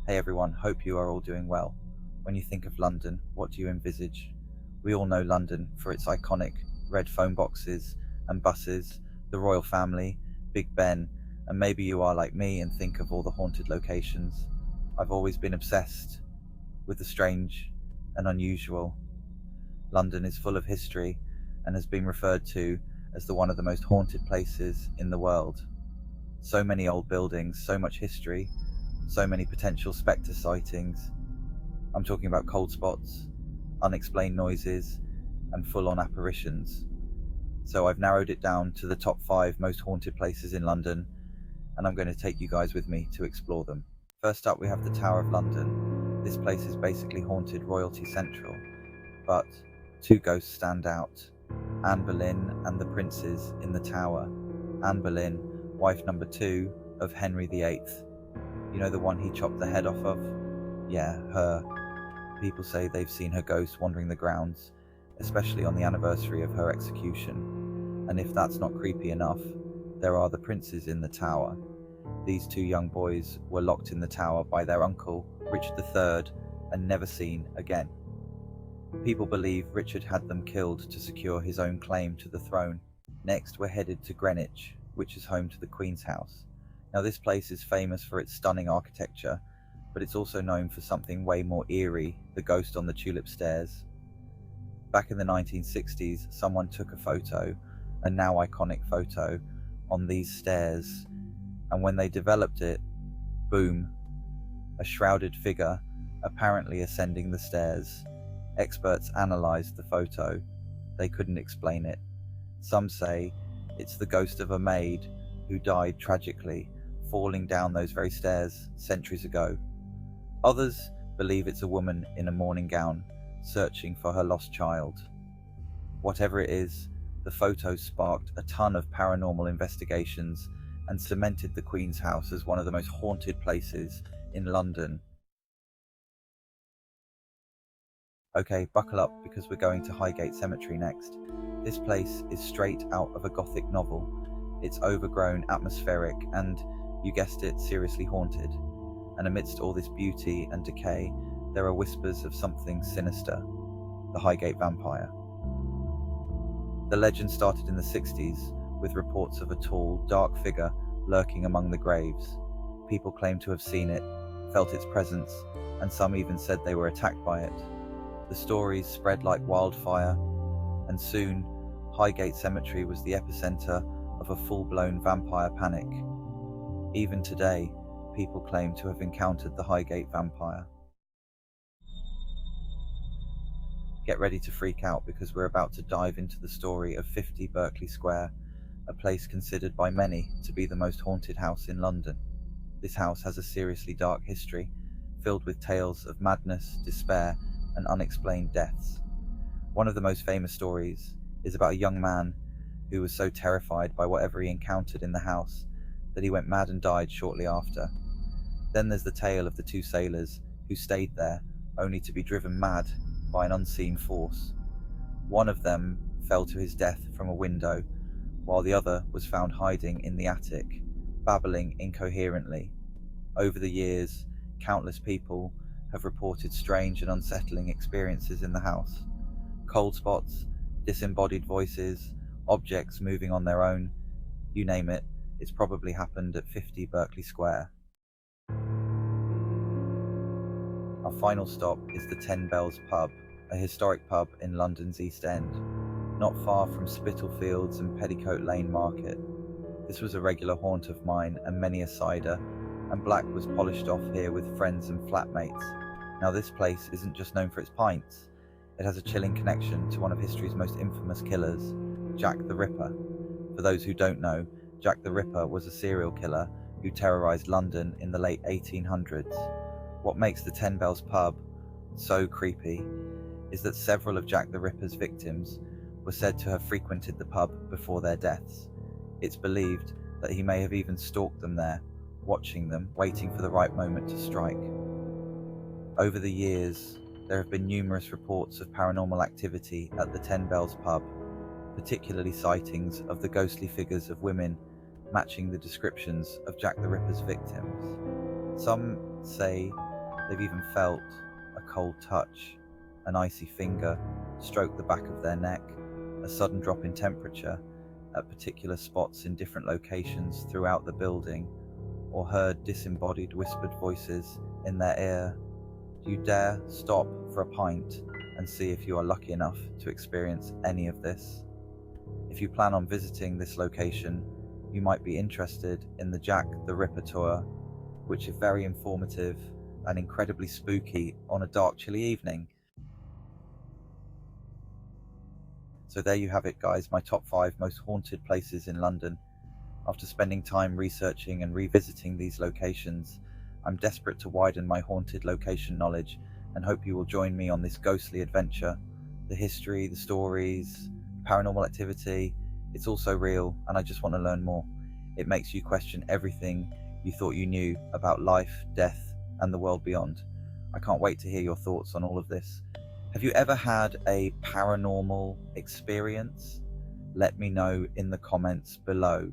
Hey everyone, hope you are all doing well. When you think of London, what do you envisage? We all know London for its iconic red phone boxes and buses, the royal family, Big Ben, and maybe you are like me and think of all the haunted locations. I've always been obsessed with the strange and unusual. London is full of history and has been referred to as one of the most haunted places in the world. So many old buildings, so much history, so many potential spectre sightings. I'm talking about cold spots, unexplained noises, and full on apparitions. So I've narrowed it down to the top 5 most haunted places in London, and I'm going to take you guys with me to explore them. First up, we have the Tower of London. This place is basically haunted royalty central, but 2 ghosts stand out: Anne Boleyn and the princes in the tower. Anne Boleyn, wife number 2 of Henry VIII. You know, the one he chopped the head off of? Yeah, her. People say they've seen her ghost wandering the grounds, especially on the anniversary of her execution. And if that's not creepy enough, there are the princes in the tower. These 2 young boys were locked in the tower by their uncle, Richard III, and never seen again. People believe Richard had them killed to secure his own claim to the throne. Next, we're headed to Greenwich, which is home to the Queen's House. Now, this place is famous for its stunning architecture, but it's also known for something way more eerie: the ghost on the tulip stairs. Back in the 1960s, someone took a photo, a now iconic photo, on these stairs, and when they developed it, boom, a shrouded figure apparently ascending the stairs. Experts analysed the photo. They couldn't explain it. Some say it's the ghost of a maid who died tragically, falling down those very stairs centuries ago. Others believe it's a woman in a mourning gown, searching for her lost child. Whatever it is, the photos sparked a ton of paranormal investigations and cemented the Queen's House as one of the most haunted places in London. Okay, buckle up because we're going to Highgate Cemetery next. This place is straight out of a Gothic novel. It's overgrown, atmospheric, and, you guessed it, seriously haunted. And amidst all this beauty and decay, there are whispers of something sinister: the Highgate vampire. The legend started in the 60s with reports of a tall, dark figure lurking among the graves. People claimed to have seen it, felt its presence, and some even said they were attacked by it. The stories spread like wildfire, and soon Highgate Cemetery was the epicenter of a full-blown vampire panic. Even today, people claim to have encountered the Highgate vampire. Get ready to freak out because we're about to dive into the story of 50 Berkeley Square, a place considered by many to be the most haunted house in London. This house has a seriously dark history, filled with tales of madness, despair, and unexplained deaths. One of the most famous stories is about a young man who was so terrified by whatever he encountered in the house that he went mad and died shortly after. Then there's the tale of the 2 sailors who stayed there only to be driven mad by an unseen force. One of them fell to his death from a window, while the other was found hiding in the attic, babbling incoherently. Over the years, countless people have reported strange and unsettling experiences in the house. Cold spots, disembodied voices, objects moving on their own. You name it, it's probably happened at 50 Berkeley Square. Our final stop is the 10 Bells Pub, a historic pub in London's East End, not far from Spitalfields and Petticoat Lane Market. This was a regular haunt of mine and many a cider, and Black was polished off here with friends and flatmates. Now, this place isn't just known for its pints. It has a chilling connection to one of history's most infamous killers, Jack the Ripper. For those who don't know, Jack the Ripper was a serial killer who terrorized London in the late 1800s. What makes the 10 Bells Pub so creepy is that several of Jack the Ripper's victims were said to have frequented the pub before their deaths. It's believed that he may have even stalked them there, watching them, waiting for the right moment to strike. Over the years, there have been numerous reports of paranormal activity at the 10 Bells Pub, particularly sightings of the ghostly figures of women matching the descriptions of Jack the Ripper's victims. Some say They've even felt a cold touch, an icy finger stroke the back of their neck, a sudden drop in temperature at particular spots in different locations throughout the building, or heard disembodied whispered voices in their ear. Do you dare stop for a pint and see if you are lucky enough to experience any of this? If you plan on visiting this location, you might be interested in the Jack the Ripper tour, which is very informative and incredibly spooky on a dark, chilly evening. So there you have it, guys, my top 5 most haunted places in London. After spending time researching and revisiting these locations, I'm desperate to widen my haunted location knowledge and hope you will join me on this ghostly adventure. The history, the stories, paranormal activity, it's all so real, and I just want to learn more. It makes you question everything you thought you knew about life, death, and the world beyond. I can't wait to hear your thoughts on all of this. Have you ever had a paranormal experience? Let me know in the comments below.